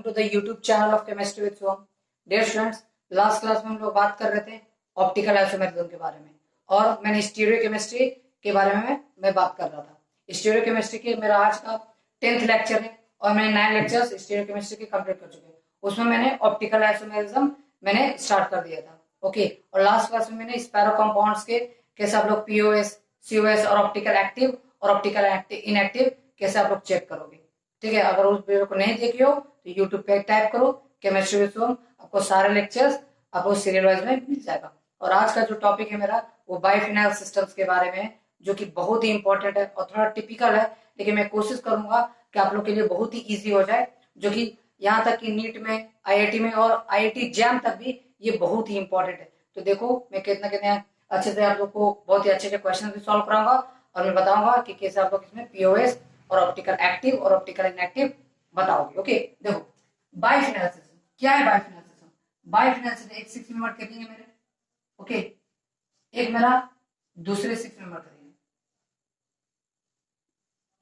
To the YouTube channel of chemistry with Shubham. Dear students, last class में हम लोग बात कर रहे थे ऑप्टिकल आइसोमेरिज्म के बारे में और मैंने स्टीरियो केमिस्ट्री के बारे में मैं बात कर रहा था। स्टीरियो केमिस्ट्री के मेरा आज का 10th लेक्चर है और मैंने 9 लेक्चर्स स्टीरियो केमिस्ट्री के कंप्लीट कर चुके हैं। उसमें मैंने ऑप्टिकल आइसोमेरिज्म मैंने स्टार्ट कर दिया था। ओके, और लास्ट क्लास में मैंने स्पैरो कंपाउंड्स के कैसे आप लोग पीओएस, सीओएस और ऑप्टिकल एक्टिव और ऑप्टिकल इनएक्टिव कैसे आप लोग चेक करोगे। ठीक है, अगर उस वीडियो को नहीं देखे हो तो यूट्यूब पे टाइप करो केमिस्ट्री विद शुभम, आपको सारे लेक्चर्स आपको सीरियल वाइज में मिल जाएगा। और आज का जो टॉपिक है मेरा वो बाइफिनाइल सिस्टम्स के बारे में है, जो कि बहुत ही इंपॉर्टेंट है और थोड़ा टिपिकल है, लेकिन मैं कोशिश करूंगा कि आप लोग के लिए बहुत ही इजी हो जाए, जो कि यहाँ तक कि नीट में, आईआईटी में और आईआईटी जैम तक भी ये बहुत ही इंपॉर्टेंट है। तो देखो मैं कितना कितने अच्छे से आप लोग को बहुत ही अच्छे से क्वेश्चन भी सॉल्व कराऊंगा और मैं बताऊंगा कि कैसे आप लोग इसमें पीओएस और ऑप्टिकल एक्टिव और ऑप्टिकल इनएक्टिव बताओगे। ओके, देखो बाइफिनाइल सिस्टम क्या है। बाइफिनाइल सिस्टम, बाइफिनाइल सिस्टम एक 6 मेंबर करेंगे मेरे। ओके, एक मेरा दूसरे 6 मेंबर करेंगे,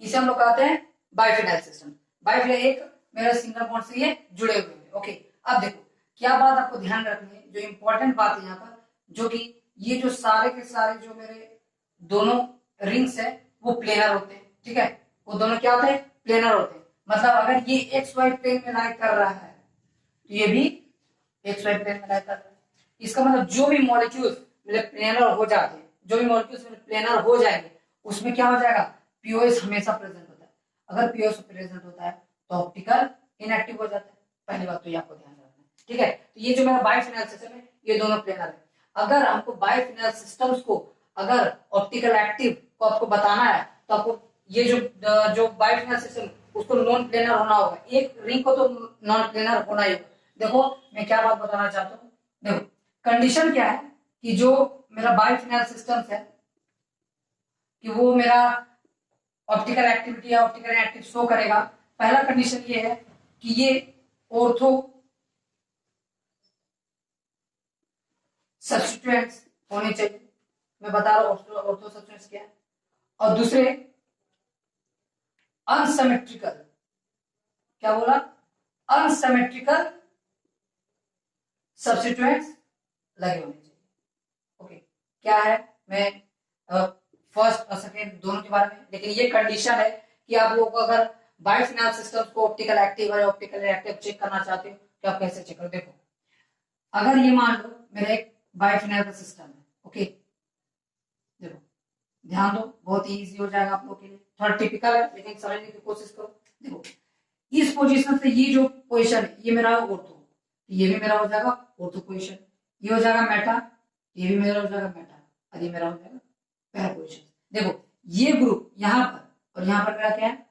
इसे हम लोग कहते हैं बाइफिनाइल सिस्टम। बाइफिनाइल एक मेरा सिंगल बॉन्ड से ये जुड़े हुए हैं। ओके, अब देखो क्या बात आपको ध्यान रखनी है, जो इंपॉर्टेंट बात है यहाँ पर, जो कि ये जो सारे के सारे जो मेरे दोनों रिंग्स है वो प्लेनर होते हैं। ठीक है, वो दोनों क्या होते हैं, प्लेनर होते हैं। मतलब अगर ये एक्स वाई प्लेन में लाई कर रहा है तो ये भी एक्स वाई प्लेन में लाई कर रहा है। इसका मतलब जो भी मॉलिक्यूल्स मेरे प्लेनर हो जाते हैं, जो भी मॉलिक्यूल्स मेरे प्लेनर हो जाएंगे, उसमें क्या हो जाएगा, पीओएस हमेशा प्रेजेंट होता है। अगर पीओएस प्रेजेंट होता है तो ऑप्टिकल इनएक्टिव हो जाता है। पहली बात तो ये आपको ध्यान रखना है। ठीक है, तो ये जो मेरा बाइफिनाइल सिस्टम है ये दोनों प्लेनर है। अगर हमको बाइफिनाइल सिस्टम्स को अगर ऑप्टिकल एक्टिव को आपको बताना है तो आपको ये जो बाइफिनाइल सिस्टम उसको नॉन प्लेनर होना होगा। एक रिंग को तो नॉन प्लेनर होना ही होगा। देखो मैं क्या बात बताना चाहता हूँ, देखो कंडीशन क्या है कि जो मेरा बाइफिनाइल सिस्टम है कि वो मेरा ऑप्टिकल एक्टिविटी या ऑप्टिकल एक्टिव शो करेगा। पहला कंडीशन ये है कि ये ऑर्थो सब्स्टिट्यूएंट्स होने चाहिए। मैं बता रहा हूं ऑर्थो सब्स्टिट्यूएंट्स क्या है। और दूसरे अनसिमेट्रिकल, क्या बोला, अनसिमेट्रिकल सब्स्टिट्यूएंट्स लगे होने चाहिए। ओके, क्या है, मैं फर्स्ट और सेकेंड दोनों के बारे में, लेकिन ये कंडीशन है कि आप लोग को अगर बाइफिनाइल सिस्टम को ऑप्टिकल एक्टिव और ऑप्टिकल इनएक्टिव चेक करना चाहते हो तो आप कैसे चेक करो। देखो अगर ये मान लो मेरा एक बाइफिनाइल का सिस्टम है। ओके, देखो ध्यान दो, बहुत ही इजी हो जाएगा आप लोग के लिए। थोड़ा टिपिकल है लेकिन समझने की कोशिश करो। देखो इस पोजीशन से ये जो पोजीशन है ये मेरा ऑर्थो, ये भी मेरा हो जाएगा ऑर्थो पोजीशन, ये हो जाएगा मेटा, ये भी मेरा हो जाएगा मेटा, और ये मेरा हो जाएगा पैरा पोजीशन। देखो ये ग्रुप यहाँ पर और यहाँ पर मेरा क्या है,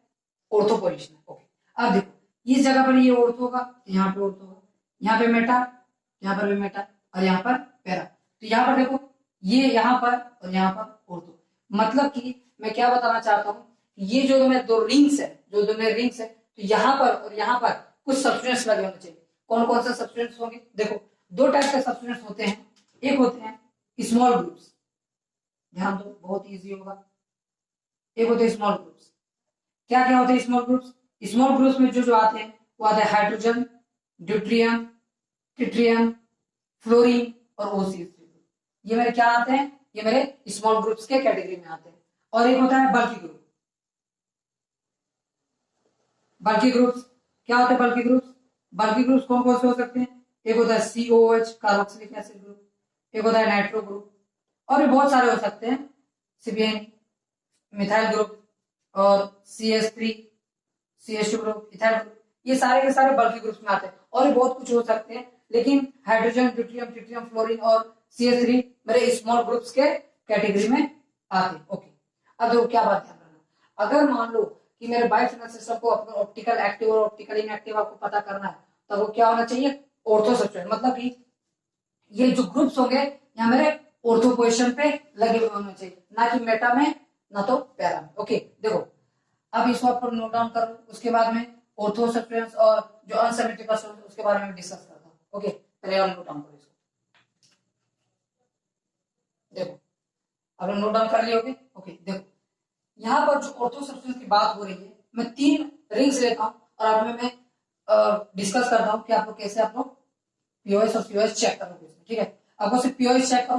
ऑर्थो पोजीशन है। ओके, अब देखो इस जगह पर ये ऑर्थो होगा, यहाँ पे ऑर्थो होगा, यहाँ पे मेटा, यहाँ पर भी मेटा और यहाँ पर पैरा। तो यहाँ पर देखो ये यहाँ पर और यहाँ पर ऑर्थो। मतलब कि मैं क्या बताना चाहता हूँ, ये जो मेरे दो रिंग्स है, जो दो मेरे रिंग्स है, तो यहाँ पर और यहाँ पर कुछ सब्सटेंस लगे होने चाहिए। कौन कौन से सब्सटेंस होंगे, देखो दो टाइप के सब्सटेंस होते हैं। एक होते हैं स्मॉल ग्रुप्स, ध्यान दो बहुत इजी होगा। एक होते हैं स्मॉल ग्रुप्स। क्या क्या होते हैं स्मॉल ग्रुप्स, स्मॉल ग्रुप्स में जो जो आते हैं वो आते हैं हाइड्रोजन, ड्यूट्रियम, ट्रिटियम, फ्लोरीन और OCH3। ये मेरे क्या आते हैं, ये मेरे स्मॉल ग्रुप्स के कैटेगरी में आते हैं। और एक होता है बल्की ग्रुप। बल्की ग्रुप्स क्या होते हैं, बल्की ग्रुप्स, बल्की ग्रुप्स कौन कौन से हो सकते हैं, एक होता है COH कार्बोक्सिलिक एसिड ग्रुप, एक होता है नाइट्रो ग्रुप, और भी बहुत सारे हो सकते हैं, CBN मिथाइल ग्रुप और CH3 CH2 group, ethyl group, ये सारे के सारे बल्की ग्रुप्स में आते हैं। और भी बहुत कुछ हो सकते हैं, लेकिन हाइड्रोजन, ड्यूट्रियम, ट्रिटियम, फ्लोरीन और CH3 मेरे स्मॉल ग्रुप्स के कैटेगरी में आते हैं। ओके, अब देखो क्या बात ध्यान रखना, अगर मान लो कि मेरे बाइफिनाइल सिस्टम को अपना ऑप्टिकल एक्टिव और ऑप्टिकल इनएक्टिव आपको पता करना है, तो वो क्या होना चाहिए, ऑर्थो सब्स्टिट्यूएंट। मतलब कि ये जो ग्रुप्स होंगे यहाँ मेरे ऑर्थो पोजीशन पे लगे हुए होने चाहिए, ना कि मेटा में ना तो पैरा में। ओके, देखो अब इसको आप नोट डाउन कर लो, उसके बाद में ऑर्थो सब्स्टिट्यूएंट्स और जो अनसिमेट्रिकल उसके बारे में डिस्कस करता हूँ। ओके, पहले आप नोट डाउन करो इसको। देखो अब नोट डाउन कर लिए होगे। ओके, देखो यहाँ पर जो ऑर्थो सब्स्टिट्यूएंट्स की बात हो रही है, मैं 3 रिंग्स लेता हूँ और अब मैं डिस्कस करता हूँ कि आप लोग कैसे आप लोग पीओएस और सीओएस चेक करोगे इसमें, ठीक है। आपको सिर्फ पीओएस चेक करो,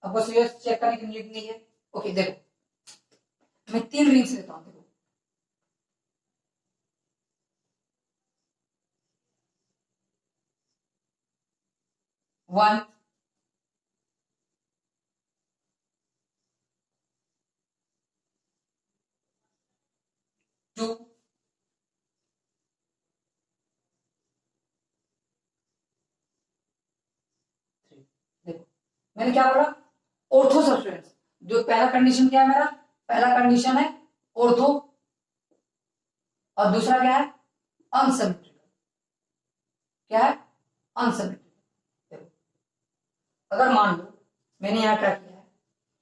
आपको सीओएस चेक करने की नीड नहीं है। ओके देखो मैं 3 रिंग्स लेता हूँ, देखो 1 2 3। देखो मैंने क्या बोला, ऑर्थो सब्सटेंस। जो पहला कंडीशन क्या है मेरा, पहला कंडीशन है ऑर्थो, और दूसरा क्या है अनसिमेट्रिकल। क्या है अनसिमेट्रिकल। देखो अगर मान लो मैंने यहाँ क्या किया है,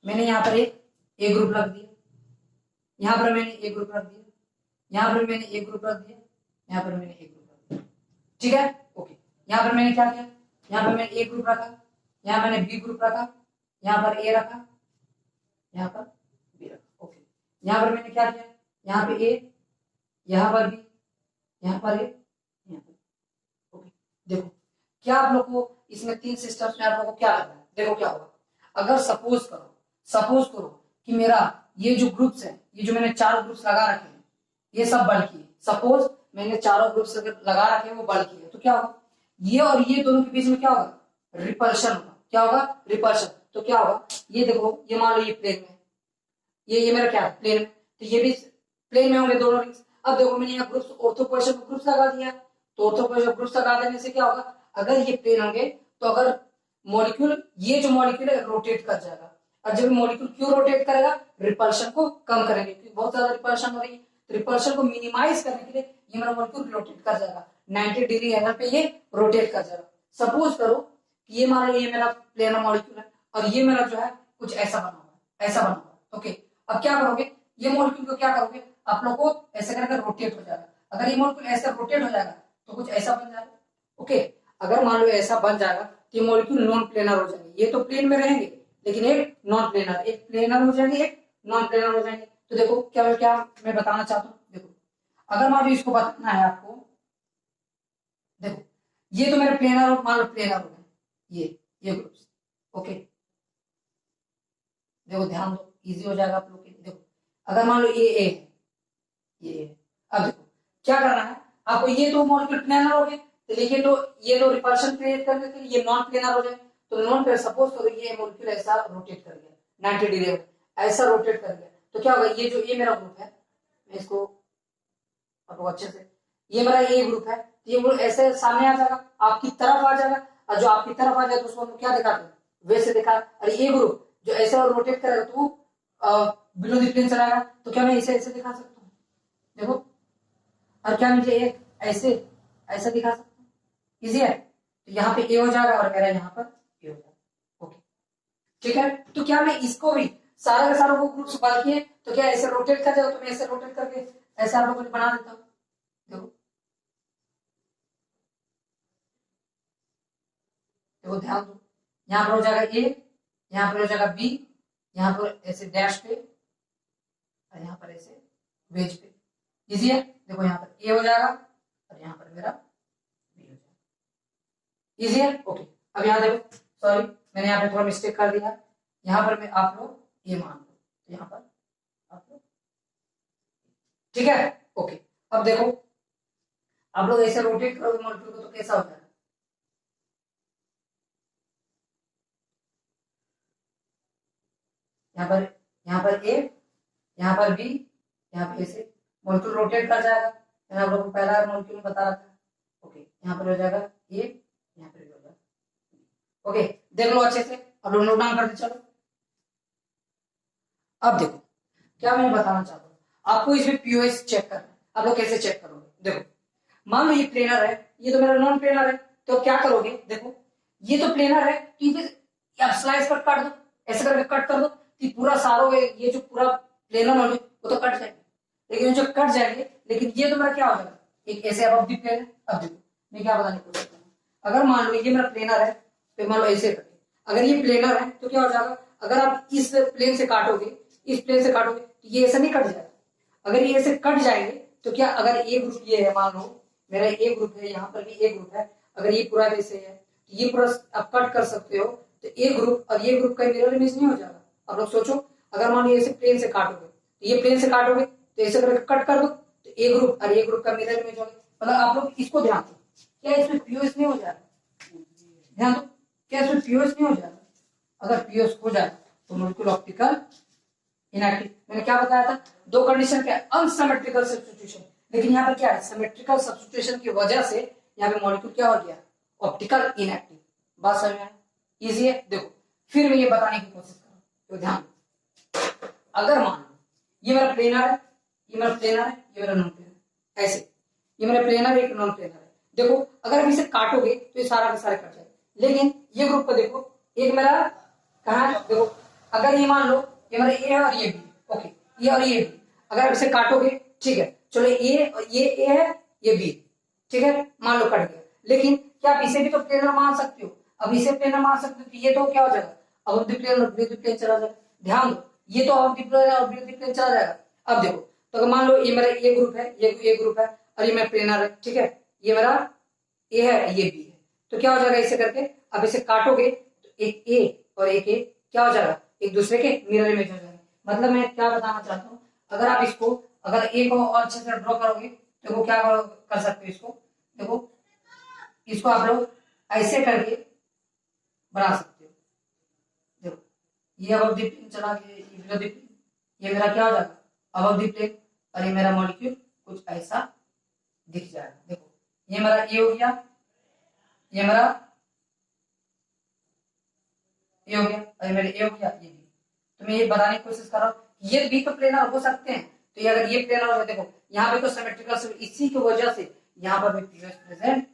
मैंने यहाँ पर एक ए ग्रुप रख दिया, यहाँ पर मैंने ए ग्रुप रख दिया, यहाँ पर मैंने ए ग्रुप रख दिया, यहाँ पर मैंने ए ग्रुप रख दिया, ठीक है। ओके यहाँ पर मैंने क्या किया, यहाँ पर मैंने ए ग्रुप रखा, यहाँ मैंने बी ग्रुप रखा, यहाँ पर ए रखा, यहाँ पर बी रखा। ओके यहाँ पर मैंने क्या किया, यहाँ पे ए, यहाँ पर बी, यहाँ पर ए, यहाँ पर। ओके देखो क्या आप लोग को इसमें 3 सिस्टम्स में आप लोग को क्या लग रहा है, देखो क्या होगा। अगर सपोज करो कि मेरा ये जो ग्रुप्स है, ये जो मैंने 4 ग्रुप्स लगा रखे हैं, ये सब बल्कि है। सपोज मैंने चारों ग्रुप्स लगा रखे हैं वो बल्कि है, तो क्या होगा, ये और ये दोनों के बीच में क्या होगा, रिपल्शन होगा। क्या होगा, रिपल्शन। तो क्या होगा, ये देखो ये मान लो ये प्लेन में, ये मेरा क्या है प्लेन में, तो ये भी प्लेन में होंगे दोनों रिंग्स। अब देखो मैंने यहाँ ग्रुप्स ऑर्थो पोजीशन में ग्रुप्स लगा दिया, तो ऑर्थो पोजीशन ग्रुप्स लगा देने से क्या होगा, अगर ये प्लेन होंगे तो अगर मॉलिक्यूल, ये जो मॉलिक्यूल है रोटेट कर जाएगा, और जब मॉलिक्यूल क्यों रोटेट करेगा, रिपल्शन को कम करेंगे, क्योंकि बहुत ज्यादा रिपल्शन हो रही है, तो रिपल्शन को मिनिमाइज करने के लिए ये मेरा मॉलिक्यूल रोटेट कर जाएगा, 90 डिग्री एंगल पे ये रोटेट कर जाएगा। सपोज करो कि ये मान लो ये मेरा प्लेनर मॉलिक्यूल है, और ये मेरा जो है कुछ ऐसा बना हुआ है, ऐसा बना हुआ है। ओके अब क्या करोगे, ये मॉलिक्यूल को क्या करोगे, आप लोग को ऐसे करके रोटेट हो जाएगा। अगर ये मॉलिक्यूल ऐसे रोटेट हो जाएगा तो कुछ ऐसा बन जाएगा। ओके अगर मान लो ऐसा बन जाएगा तो ये मॉलिक्यूल नॉन प्लेनर हो जाएंगे, ये तो प्लेन में रहेंगे लेकिन एक नॉन प्लेनर, एक प्लेनर हो जाएंगे, एक नॉन प्लेनर हो जाएंगे। तो देखो क्या मैं बताना चाहता हूँ, देखो अगर मान लो इसको बताना है आपको, देखो ये तो मेरे प्लेनर, मान लो प्लेनर हो गए ये ग्रुप्स। ओके देखो ध्यान दो, इजी हो जाएगा आप लोग के लिए। देखो अगर मान लो ये ए है, ये अब देखो क्या करना है आपको, ये तो मॉलिक्यूल प्लेनर हो गए, तो देखिए तो ये तो रिपल्शन क्रिएट करने के लिए ये नॉन प्लेनर हो जाए, तो नॉन प्लेनर सपोज करो ये मॉलिक्यूल ऐसा रोटेट कर गया 90 डिग्री में, ऐसा रोटेट कर गया, तो क्या होगा, ये जो ये मेरा ग्रुप है, मैं इसको आपको अच्छे से, ये मेरा ए ग्रुप है, ये ग्रुप ऐसे सामने आ जाएगा, आपकी तरफ आ जाएगा, और जो आपकी तरफ आ जाए तो उसको हम क्या दिखाते हैं, वैसे दिखा। और ये ग्रुप जो ऐसे और रोटेट करेगा तो बिलो द प्लेन चलाएगा, तो क्या मैं इसे ऐसे दिखा सकता हूँ, देखो। और क्या मुझे एक ऐसे ऐसा दिखा सकता हूँ, इजी है। तो यहाँ पे ए हो जाएगा और मेरा यहाँ पर ए हो जाएगा। ओके ठीक है, तो क्या मैं इसको भी सारे के सारों को ग्रुप्स बल्कि है, तो क्या ऐसे रोटेट कर जाएगा, तो मैं ऐसे रोटेट करके ऐसे आप लोगों को बना देता हूँ। देखो देखो ध्यान दो, यहाँ पर हो जाएगा ए, यहाँ पर हो जाएगा बी, यहाँ पर ऐसे डैश पे, और यहाँ पर ऐसे वेज पे, इजी है। देखो यहाँ पर ए हो जाएगा और यहाँ पर मेरा बी हो जाएगा, इजी है। ओके अब यहाँ देखो, सॉरी मैंने यहाँ पे थोड़ा मिस्टेक कर दिया, यहाँ पर मैं आप लोग ये मान लो, यहाँ पर आप लोग, ठीक है। ओके अब देखो आप लोग ऐसे रोटेट करोगे मॉलिक्यूल को तो कैसा हो जाएगा, यहाँ पर ए, यहाँ पर बी, यहाँ पे ऐसे मॉलिक्यूल रोटेट कर जाएगा, मैंने आप लोगों को पहला मॉलिक्यूल बता रहा था। ओके यहाँ पर हो जाएगा ए, यहाँ पर हो जाएगा, ओके देख लो अच्छे से, अब लोग नोट डाउन करते चलो। अब देखो क्या मैं बताना चाहता हूँ, आपको इसमें पीओएस चेक करना है। आप लोग कैसे चेक करोगे, देखो मान लो ये प्लेनर है, ये तो मेरा नॉन प्लेनर है, तो क्या करोगे, देखो ये तो प्लेनर है, तो आप स्लाइस पर काट दो, ऐसे करके कट कर दो, तो पूरा सारों ये जो पूरा प्लेनर होंगे वो तो कट जाएंगे, लेकिन जो कट जाएंगे, लेकिन ये तो मेरा क्या हो जाएगा, एक ऐसे अब दी प्लेन है। अब देखो मैं क्या बताने की कोशिश कर रहा हूँ, अगर मान लो ये मेरा प्लेनर है, तो मान लो ऐसे करके, अगर ये प्लेनर है तो क्या हो जाएगा, अगर आप इस प्लेन से काटोगे, इस प्लेन से काटोगे, तो ये ऐसा नहीं कट जाएगा। अगर ये ऐसे कट जाएंगे तो क्या, अगर ए ग्रुप ये है मान लो, मेरा ए ग्रुप है, यहाँ पर भी ए ग्रुप है, अगर ये पूरा वैसे है तो ये पूरा आप कट कर सकते हो, तो ए ग्रुप और ये ग्रुप का मिरर इमेज नहीं हो जाएगा। आप लोग सोचो, अगर मान लो ऐसे प्लेन से काटोगे तो ये प्लेन से काटोगे तो ऐसे करके कट कर दो तो ए ग्रुप और ये ग्रुप का मिरर इमेज होगा। मतलब आप लोग इसको ध्यान दो, क्या इसमें पीओएस नहीं हो जाएगा? ध्यान दो, क्या इसमें पीओएस नहीं हो जाएगा? अगर पीओएस हो जाए तो मॉलिक्यूल ऑप्टिकल इनएक्टिव। मैंने क्या बताया था, दो कंडीशन क्या है, अनसिमेट्रिकल सब्स्टिट्यूशन, लेकिन यहाँ पर क्या है, सिमेट्रिकल सब्स्टिट्यूशन की वजह से यहाँ पे मॉलिक्यूल क्या हो गया, ऑप्टिकल इनएक्टिव। बात समझ में आया? इजी है। देखो फिर मैं ये बताने की कोशिश कर रहा हूँ, तो ध्यान दो। अगर मान लो ये मेरा प्लेनर है, ये मेरा प्लेनर है, ये मेरा नॉन प्लेनर, ऐसे ये मेरा प्लेनर है, एक नॉन प्लेनर है। देखो अगर आप इसे काटोगे तो ये सारा का सारा कट जाएगा, लेकिन ये ग्रुप को देखो, एक मेरा कहाँ है, देखो अगर ये मान लो ये मेरा ए है और ये बी, ओके, ये और ये बी, अगर आप इसे काटोगे, ठीक है, चलो ए और ये ए है, ये बी, ठीक है, मान लो कट गया, लेकिन क्या आप इसे भी तो प्लेनर मान सकते हो? अब इसे प्लेनर मान सकते हो तो ये तो क्या हो जाएगा, अब द प्लेन और विद प्लेन चला जाएगा। ध्यान दो, ये तो अब द प्लेन और विद प्लेन चला जाएगा। अब देखो, तो अगर मान लो ये मेरा ए ग्रुप है, ये ग्रुप है, और ये मेरा प्लेनर है, ठीक है, ये मेरा ए है, ये बी है, तो क्या हो जाएगा इसे करके, अब इसे काटोगे तो एक ए और एक ए क्या हो जाएगा, एक दूसरे के मिरर इमेज हो जाएंगे। मतलब मैं क्या बताना चाहता हूँ, अगर आप इसको, अगर ए को और अच्छे से ड्रॉ करोगे तो वो क्या कर सकते हो, इसको देखो, इसको आप लोग ऐसे करके बना सकते हो। देखो ये अबव द प्लेन चला गया, ये बिलो द प्लेन, ये मेरा क्या हो जाएगा, अबव द प्लेन, और ये मेरा मॉलिक्यूल कुछ ऐसा दिख जाएगा। देखो ये मेरा ए हो गया, ये मेरा ए हो गया, और ये मेरा ए हो गया, ये भी। तो मैं ये बताने की कोशिश कर रहा हूँ, ये भी तो प्लेनर हो सकते हैं, तो ये अगर ये प्लेनर हो, देखो यहाँ पे तो सिमेट्रिकल, इसी की वजह से यहाँ पर भी पीओएस प्रेजेंट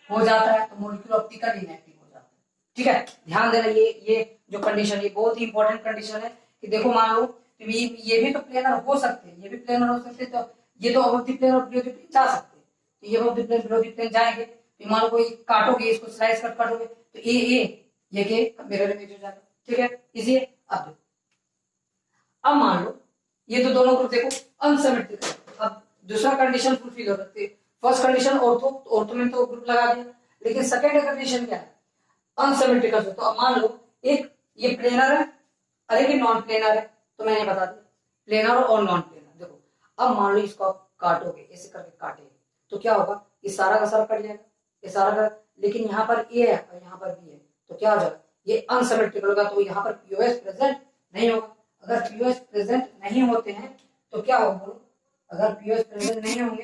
हो जाता है, तो मॉलिक्यूल ऑप्टिकल इनएक्टिव हो जाता है। ठीक है, ध्यान देना, ये जो कंडीशन, ये बहुत ही इंपॉर्टेंट कंडीशन है कि देखो मान लो तो ये भी तो प्लेनर हो सकते हैं, ये भी प्लेनर हो सकते हैं, तो ये तो अबव द प्लेन और बिलो द प्लेन जा सकते हैं, तो ये above the plane below the plane जाएंगे, तो मान लो कोई काटोगे, इसको स्लाइस कट काटोगे तो ये के मिरर इमेज हो जाएगा। ठीक है, इजी है। अब मान लो ये तो दोनों ग्रुप देखो अनसिमेट्रिकल, अब दूसरा कंडीशन फुलफिल हो सकती है। फर्स्ट कंडीशन ऑर्थो, तो ऑर्थो में तो ग्रुप लगा दिया, लेकिन सेकंड कंडीशन क्या है, अनसिमेट्रिकल। तो अब मान लो एक ये प्लेनर है और एक नॉन प्लेनर है, तो मैंने बता दिया प्लेनर और नॉन प्लेनर। देखो अब मान लो इसको आप काटोगे, ऐसे करके काटेंगे तो क्या होगा, ये सारा का सारा कट जाएगा, ये सारा का, लेकिन यहाँ पर ए है और यहाँ पर बी है, तो क्या हो जाएगा, ये अनसिमेट्रिकल होगा, तो यहाँ पर पीओएस प्रेजेंट नहीं होगा। अगर पीओएस प्रेजेंट नहीं होते हैं तो क्या होगा बोलो, अगर पीओएस प्रेजेंट नहीं होंगे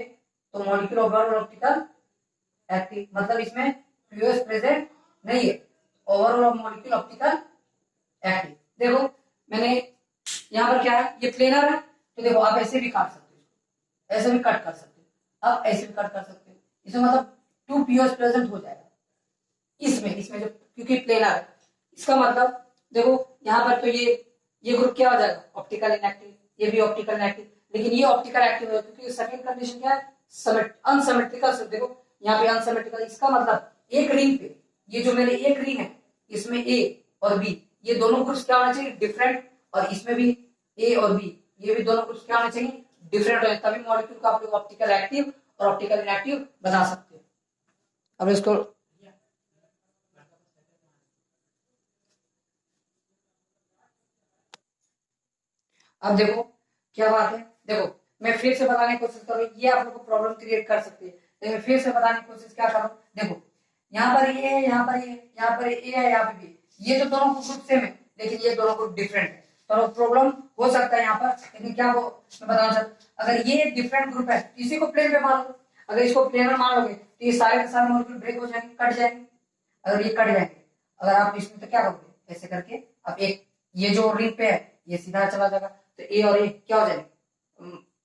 तो मॉलिक्यूल ओवरऑल ऑप्टिकल एक्टिव, मतलब इसमें पीओएस प्रेजेंट नहीं है, ओवरऑल मॉलिक्यूल ऑप्टिकल एक्टिव। देखो मैंने यहाँ पर क्या है, ये प्लेनर है, तो देखो आप ऐसे भी काट सकते हो, ऐसे भी कट कर सकते हो, अब ऐसे भी कट कर सकते हो, इसमें मतलब 2 पीओएस प्रेजेंट हो जाएगा इसमें जो, क्योंकि प्लेनर है, इसका मतलब देखो यहाँ पर तो ये ग्रुप क्या हो जाएगा, ऑप्टिकल इनएक्टिव, ये भी ऑप्टिकल इनएक्टिव, लेकिन ये ऑप्टिकल एक्टिव है, क्योंकि सेकंड कंडीशन क्या है, अनसिमेट्रिकल। देखो यहाँ पे अनसिमेट्रिकल, इसका मतलब एक रिंग पे, ये जो मेरे एक रिंग है, इसमें ए और बी, ये दोनों ग्रुप्स क्या होना चाहिए, डिफरेंट, और इसमें भी ए और बी, ये भी दोनों ग्रुप्स क्या होना चाहिए, डिफरेंट हो, तभी मॉलिक्यूल को आप लोग ऑप्टिकल एक्टिव और ऑप्टिकल इनएक्टिव बता सकते हैं। अब इसको अब देखो क्या बात है, देखो मैं फिर से बताने की कोशिश करूँ, ये आप लोग को प्रॉब्लम क्रिएट कर सकती है, लेकिन फिर से बताने की कोशिश क्या करूँ, देखो यहाँ पर ये है, यहाँ पर ये, यहाँ पर ए है, यहाँ पे बी, ये तो दोनों ग्रुप सेम है, लेकिन ये दोनों ग्रुप डिफरेंट है, तो प्रॉब्लम हो सकता है यहाँ पर, लेकिन क्या वो मैं बताना चाहता, अगर ये डिफरेंट ग्रुप है इसी को प्लेन पे मान लो, अगर इसको प्लेनर मान लोगे तो ये सारे के सारे मॉलिक्यूल ब्रेक हो जाएंगे, कट जाएंगे, अगर ये कट जाएंगे, अगर आप इसमें तो क्या करोगे, ऐसे करके अब एक ये जो रिंग पे है ये सीधा चला जाएगा, तो ए और ए क्या हो जाएंगे,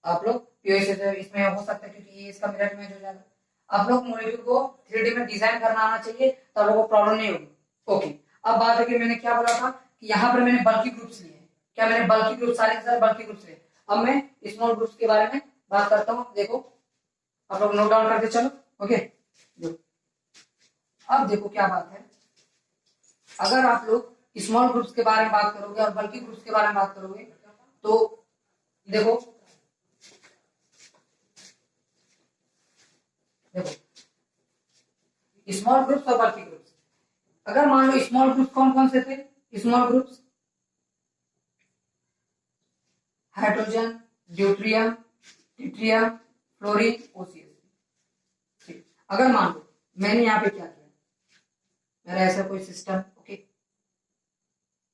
आप लोग पीओएस इसमें हो सकता है, क्योंकि ये इसका मिरर इमेज हो जाएगा। आप लोग मॉलिक्यूल को 3D में डिजाइन करना आना चाहिए, तब लोगों को प्रॉब्लम नहीं होगी। ओके, अब बात है कि मैंने क्या बोला था कि यहाँ पर मैंने बल्कि ग्रुप्स लिए हैं, क्या मैंने बल्कि ग्रुप, सारे के सारे बल्कि ग्रुप्स लिए। अब मैं स्मॉल ग्रुप्स के बारे में बात करता हूँ, देखो आप लोग नोट डाउन करके चलो। ओके, अब देखो क्या बात है, अगर आप लोग स्मॉल ग्रुप्स के बारे में बात करोगे और बल्कि ग्रुप्स के बारे में बात करोगे, तो देखो देखो स्मॉल ग्रुप्स और बल्की ग्रुप्स, अगर मान लो स्मॉल ग्रुप्स कौन कौन से थे, small groups hydrogen, deuterium, tritium, fluorine, OCS। ठीक, अगर मान लो मैंने यहाँ पे क्या किया, मेरा ऐसा कोई सिस्टम, ओके,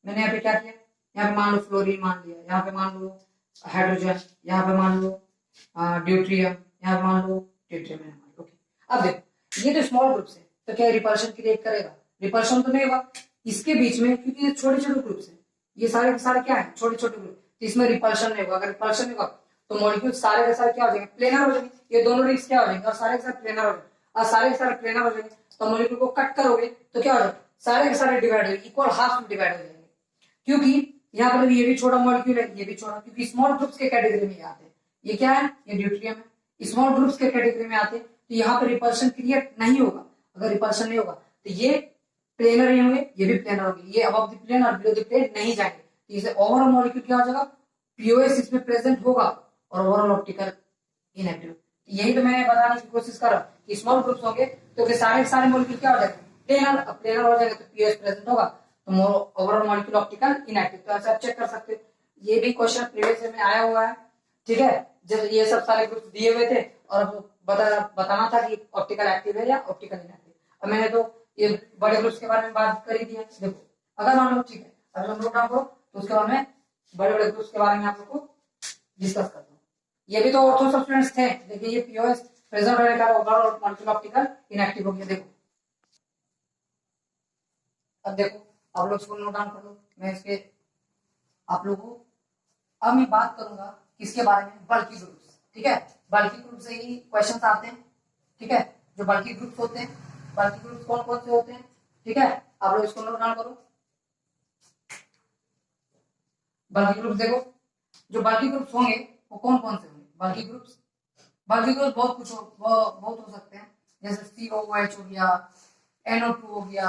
मैंने यहाँ पे क्या किया, यहाँ पे मान लो फ्लोरीन मान लिया, यहाँ पे मान लो हाइड्रोजन, यहाँ पे मान लो ड्यूट्रियम, यहाँ पे मान लो ट्रिटियम, ओके। अब देखो ये तो स्मॉल ग्रुप्स है, तो क्या रिपल्शन क्रिएट करेगा, रिपल्शन तो नहीं होगा इसके बीच में, क्योंकि ये छोटे छोटे ग्रुप्स हैं, ये सारे के सारे क्या है, छोटे छोटे ग्रुप, तो इसमें रिपल्शन नहीं होगा। अगर रिपल्शन नहीं होगा तो मॉलिक्यूल सारे के सारे क्या हो जाएंगे, प्लेनर हो जाएंगे, ये दोनों रिंग्स क्या हो जाएंगे, और सारे के सारे प्लेनर हो जाएंगे, और सारे के सारे प्लेनर हो जाएंगे, तो मॉलिक्यूल को कट करोगे तो क्या हो जाएगा, सारे के सारे डिवाइड हो जाएंगे, इक्वल हाफ में डिवाइड हो जाएंगे, क्योंकि यहाँ पर ये भी छोटा मॉलिक्यूल है, ये भी छोटा, क्योंकि स्मॉल ग्रुप्स के कैटेगरी में आते हैं। ये क्या है, ये ड्यूट्रियम है, स्मॉल ग्रुप्स के कैटेगरी में आते हैं, तो यहाँ पर रिपल्शन क्रिएट नहीं होगा। अगर रिपल्शन नहीं होगा तो ये प्लेनर ही होंगे, ये भी प्लेनर होंगे, ये अबव द प्लेन और बिलो द प्लेन नहीं जाएंगे, तो इसे ओवरऑल मॉलिक्यूल क्या हो जाएगा, पीओएस इसमें प्रेजेंट होगा और ओवरऑल ऑप्टिकल इनएक्टिव। यही तो मैं बताने की कोशिश कर रहा हूँ कि स्मॉल ग्रुप्स होंगे तो सारे सारे मॉलिक्यूल क्या हो जाएंगे, प्लेनर, प्लेनर हो जाएगा तो पीओएस प्रेजेंट होगा, तो ओवरऑल मॉलिक्यूल ऑप्टिकल इनएक्टिव। तो ऐसा आप चेक कर सकते हो, ये भी क्वेश्चन प्रीवियस में आया हुआ है, ठीक है, जब ये सब सारे ग्रुप्स दिए हुए थे और बताना था कि ऑप्टिकल एक्टिव है या ऑप्टिकल इनएक्टिव। अब मैंने तो ये बड़े ग्रुप्स के बारे में बात कर ही दी है। देखो अगर मान लो, ठीक है, अगर हम नोट डाउन करो तो उसके बाद में बड़े बड़े ग्रुप्स के बारे में आप लोग को डिस्कस करता हूँ। ये भी तो ऑर्थो सब स्टूडेंट्स थे, देखिए ये पीओएस प्रेजेंट रहने का ओवरऑल मॉलिक्यूल ऑप्टिकल इनएक्टिव हो गया। देखो अब देखो आप लोग इसको नोट डाउन कर लो, मैं इसके आप लोगों को अब मैं बात करूंगा किसके बारे में, बल्की ग्रुप्स, ठीक है, बल्की ग्रुप से ही क्वेश्चंस आते हैं, ठीक है, जो बल्की ग्रुप्स होते हैं, बल्की ग्रुप्स कौन कौन से होते हैं, ठीक है, आप लोग इसको नोट डाउन करो। बल्की ग्रुप्स देखो, जो बल्की ग्रुप्स होंगे वो कौन कौन से होंगे, बल्की ग्रुप्स बहुत कुछ बहुत हो सकते हैं, जैसे COOH हो गया, NO2 हो गया,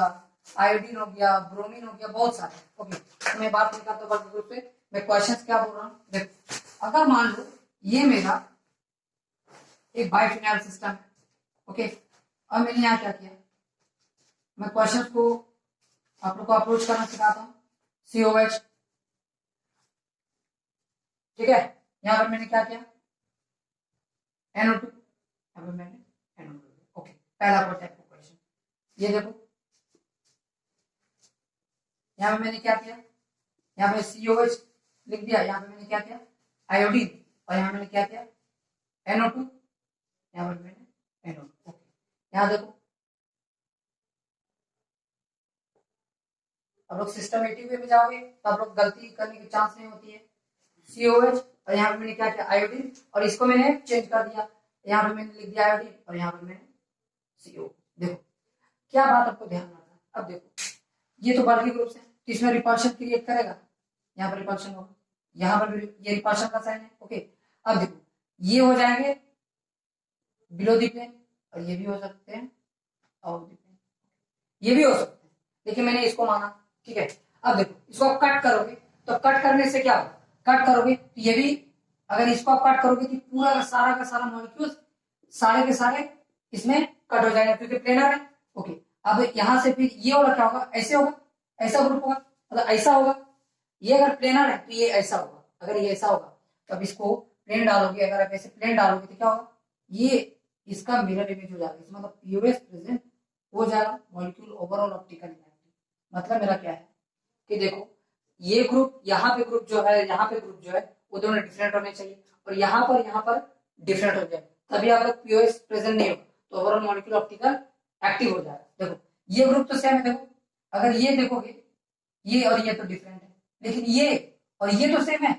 आयोडीन हो गया, ब्रोमीन हो गया, बहुत सारे, ओके। तो मैं बात नहीं करता बल्की ग्रुप पे, मैं क्वेश्चंस क्या बोल रहा हूँ, देखो अगर मान लो ये मेरा एक बाइफिनाइल सिस्टम है, ओके, अब मैंने यहाँ क्या किया, मैं क्वेश्चंस को आप लोग को अप्रोच करना सिखाता हूँ, COH, ठीक है, यहाँ पर मैंने क्या किया, NO2, यहाँ पर मैंने NO2, ओके, पहला क्वेश्चन, ये देखो यहाँ पे मैंने क्या किया, यहाँ पे COH लिख दिया, यहाँ पे मैंने क्या किया आयोडीन, और यहाँ मैंने क्या किया NO2, यहाँ पर मैंने NO2, ओके। यहाँ देखो अब लोग सिस्टमेटिक वे में जाओगे तो आप लोग गलती करने की चांस नहीं होती है, COH और यहाँ पे मैंने क्या किया आयोडीन, और इसको मैंने चेंज कर दिया, यहाँ पे मैंने लिख दिया आयोडीन और यहाँ पर मैंने CO। देखो क्या बात आपको ध्यान रखना है, अब देखो ये तो बल्की ग्रुप्स है, तो इसमें रिपल्शन क्रिएट करेगा, यहाँ पर रिपल्शन होगा, यहाँ पर भी ये रिपल्शन का साइन है, ओके। अब देखो ये हो जाएंगे बिलो द प्लेन और ये भी हो सकते हैं और ये भी हो सकते हैं, लेकिन मैंने इसको माना, ठीक है। अब देखो इसको आप कट करोगे तो कट करने से क्या होगा, कट करोगे तो ये भी, अगर इसको आप कट करोगे तो पूरा का सारा मॉलिक्यूल सारे के सारे इसमें कट हो जाएगा क्योंकि प्लेनर है, ओके। अब यहाँ से फिर ये वाला क्या होगा, ऐसे होगा, ऐसा ग्रुप होगा, मतलब ऐसा होगा, ये अगर प्लेनर है तो ये ऐसा होगा, अगर ये ऐसा होगा तो अब इसको प्लेन डालोगे, अगर आप ऐसे प्लेन डालोगे तो क्या होगा, ये इसका मिरर इमेज हो जाएगा, इसमें मतलब पीओएस प्रेजेंट हो जाएगा, मॉलिक्यूल ओवरऑल ऑप्टिकल इनएक्टिव। मतलब मेरा क्या है कि देखो ये ग्रुप यहाँ पे ग्रुप जो है, यहाँ पे ग्रुप जो है वो दोनों डिफरेंट होने चाहिए, और यहाँ पर डिफरेंट हो जाए, तभी आप लोग पीओएस प्रेजेंट नहीं होगा तो ओवरऑल मॉलिक्यूल ऑप्टिकल एक्टिव हो जाएगा। देखो ये ग्रुप तो सेम है, देखो अगर ये देखोगे ये और ये तो डिफरेंट है, लेकिन ये और ये तो सेम है।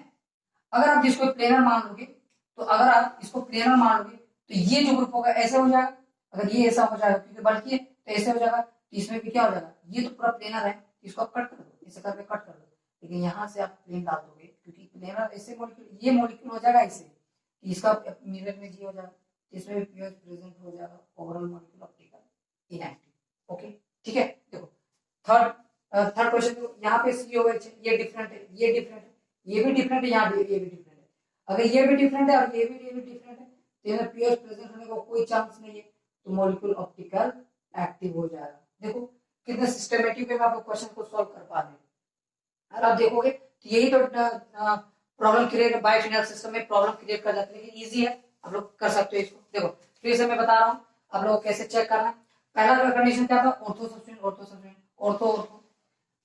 अगर आप जिसको प्लेनर मान लोगे, तो अगर आप इसको प्लेनर मान लोगे तो ये जो ग्रुप होगा ऐसे हो जाएगा, अगर ये ऐसा हो जाएगा क्योंकि बल्कि है तो ऐसे हो जाएगा, तो इसमें भी क्या हो जाएगा, ये तो पूरा प्लेनर है, इसको आप कट कर दो, इसे करके कट कर दो, लेकिन यहाँ से आप प्लेन डाल दोगे क्योंकि प्लेनर ऐसे मॉलिक्यूल, ये मॉलिक्यूल हो जाएगा ऐसे, इसका मिरर में जी हो जाएगा, इसमें भी पीओएच प्रेजेंट हो जाएगा, overall molecule optical inactive, okay ठीक है। देखो थर्ड क्वेश्चन, यहाँ पे COH है, ये डिफरेंट है, ये डिफरेंट है, ये भी डिफरेंट है, यहाँ भी ये भी डिफरेंट है। अगर ये भी डिफरेंट है और ये भी डिफरेंट है तो यहाँ पीओएच प्रेजेंट होने का कोई चांस नहीं है, तो मॉलिक्यूल ऑप्टिकल एक्टिव हो जाएगा। देखो कितने सिस्टमेटिक वे में आप लोग क्वेश्चन को सॉल्व कर पा रहे हैं। और आप देखोगे तो यही तो प्रॉब्लम क्रिएट बायोफिनाल सिस्टम में प्रॉब्लम क्रिएट कर जाती है, लेकिन इजी है, आप लोग कर सकते हो इसको। देखो फिर से मैं बता रहा हूँ आप लोग कैसे चेक करना है। पहला कंडीशन क्या था, ortho substituent, ortho substituent, ortho ortho,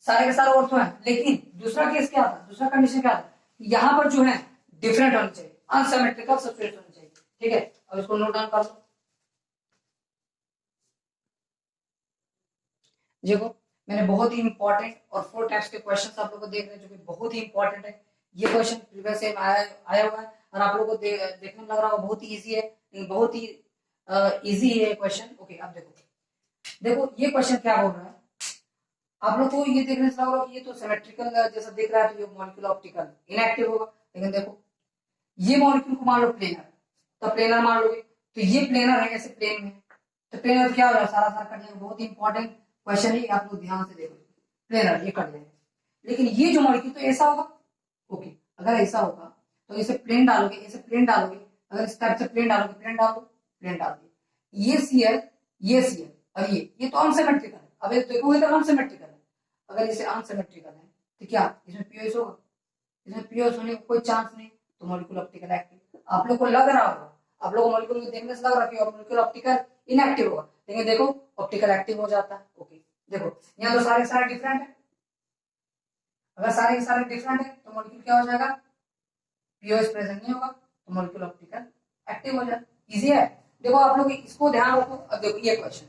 सारे के सारे ऑर्थो है। लेकिन दूसरा केस क्या था, दूसरा कंडीशन क्या था, यहाँ पर जो है डिफरेंट होनी चाहिए, अनसिमेट्रिकल सब्स्टिट्यूएंट होनी चाहिए। ठीक है, अब इसको नोट डाउन कर लो। देखो मैंने बहुत ही इंपॉर्टेंट और 4 टाइप्स के क्वेश्चंस आप लोगों को देख रहे हैं जो कि बहुत ही इंपॉर्टेंट है। ये क्वेश्चन प्रीवियस से आया हुआ है और आप लोगों को देखने में लग रहा होगा बहुत ही इजी है, लेकिन बहुत ही इजी है क्वेश्चन। ओके अब देखो ये क्वेश्चन क्या बोल रहा है, आप लोग को ये देखने से लग रहा होगा कि ये तो सिमेट्रिकल जैसा दिख रहा है, तो ये मॉलिक्यूल ऑप्टिकल इनएक्टिव होगा। लेकिन देखो ये मॉलिक्यूल को मान लो प्लेनर, तो प्लेनर मान लोगे, तो ये प्लेनर है ऐसे प्लेन में, तो प्लेनर क्या हो रहा है, सारा सारा कट जाएगा। बहुत ही इंपॉर्टेंट क्वेश्चन है, आप लोग ध्यान से देखो, प्लेनर ये कट जाएगा। लेकिन ये जो मॉलिक्यूल तो ऐसा होगा। ओके अगर ऐसा होगा तो इसे प्लेन डालोगे, इसे प्लेन डालोगे, अगर इस टाइप से प्लेन डालोगे, प्लेन डाल दो, प्लेन डाल दिए, ये सीएल, ये सीएल और ये तो अनसिमेट्रिकल है। अब देखोगे तो अनसिमेट्रिकल है। अगर इसे अनसिमेट्रिकल है तो क्या इसमें पीओएस होगा, इसमें पीओएस होने का कोई चांस नहीं, तो मॉलिक्यूल ऑप्टिकल एक्टिव। आप लोग को लग रहा होगा, आप लोग को मॉलिक्यूल को देखने से लग रहा है कि मॉलिक्यूल ऑप्टिकल इनएक्टिव होगा, लेकिन देखो ऑप्टिकल एक्टिव हो जाता है। ओके देखो यहाँ तो सारे सारे डिफरेंट है, अगर सारे के सारे डिफरेंट है तो मॉलिक्यूल क्या हो जाएगा, पीओएस प्रेजेंट नहीं होगा, तो मॉलिक्यूल ऑप्टिकल एक्टिव हो जाएगा। इजी है। देखो आप लोग इसको ध्यान रखो। अब देखो ये क्वेश्चन,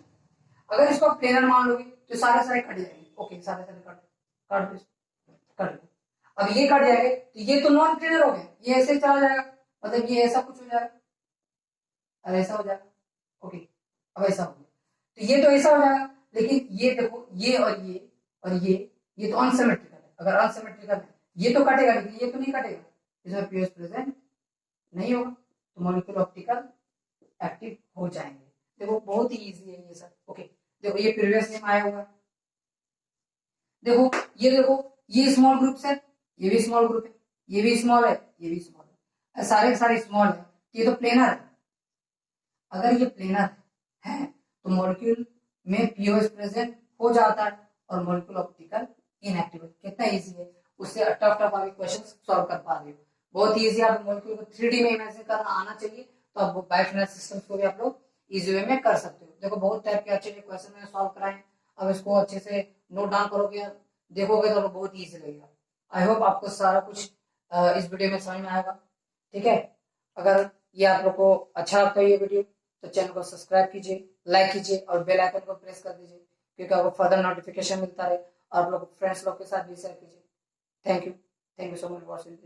अगर इसको प्लेनर मान लोगे तो सारे सारे कट जाएंगे। ओके सारे सारे कट दो। अब ये कट जाएंगे तो ये तो नॉन प्लेनर हो गए, ये ऐसे चला जाएगा, मतलब ये ऐसा कुछ हो जाएगा और ऐसा हो जाएगा। ओके अब ऐसा हो गया, तो ये तो ऐसा हो जाएगा, लेकिन ये देखो ये और ये तो अनसिमेट्रिकल है। अगर अनसिमेट्रिकल है ये तो कटेगा, लेकिन ये तो नहीं कटेगा, इसमें पीओएस प्रेजेंट नहीं होगा, तो मॉलिक्यूल ऑप्टिकल एक्टिव हो जाएंगे। देखो बहुत ही इजी है ये सब। ओके देखो ये प्रीवियस में आया हुआ है। देखो ये स्मॉल ग्रुप है, ये भी स्मॉल ग्रुप है, ये भी स्मॉल है, ये भी स्मॉल है, सारे के सारे स्मॉल है, ये तो प्लेनर है। अगर ये प्लेनर है तो मॉलिक्यूल में पीओएस प्रेजेंट हो जाता है और मॉलिक्यूल ऑप्टिकल इनएक्टिव है। कितना इजी है, उससे टफ टफ आगे क्वेश्चन सॉल्व कर पा रहे हो। बहुत इजी, आप मॉलिक्यूल को 3D में इमेजिन करना आना चाहिए, तो आप बायोफिनाल सिस्टम्स को भी आप लोग इजी वे में कर सकते हो। देखो बहुत टाइप के अच्छे क्वेश्चन मैंने सॉल्व कराए, अब इसको अच्छे से नोट डाउन करोगे, देखोगे तो बहुत ईजी लगेगा। आई होप आपको सारा कुछ इस वीडियो में समझ में आएगा। ठीक है, अगर ये आप लोग को अच्छा लगता है ये वीडियो तो चैनल को सब्सक्राइब कीजिए, लाइक कीजिए और बेल आइकन को प्रेस कर दीजिए, क्योंकि आपको फर्दर नोटिफिकेशन मिलता रहे। और आप लोग फ्रेंड्स लोग के साथ भी शेयर कीजिए। Thank you so much for watching.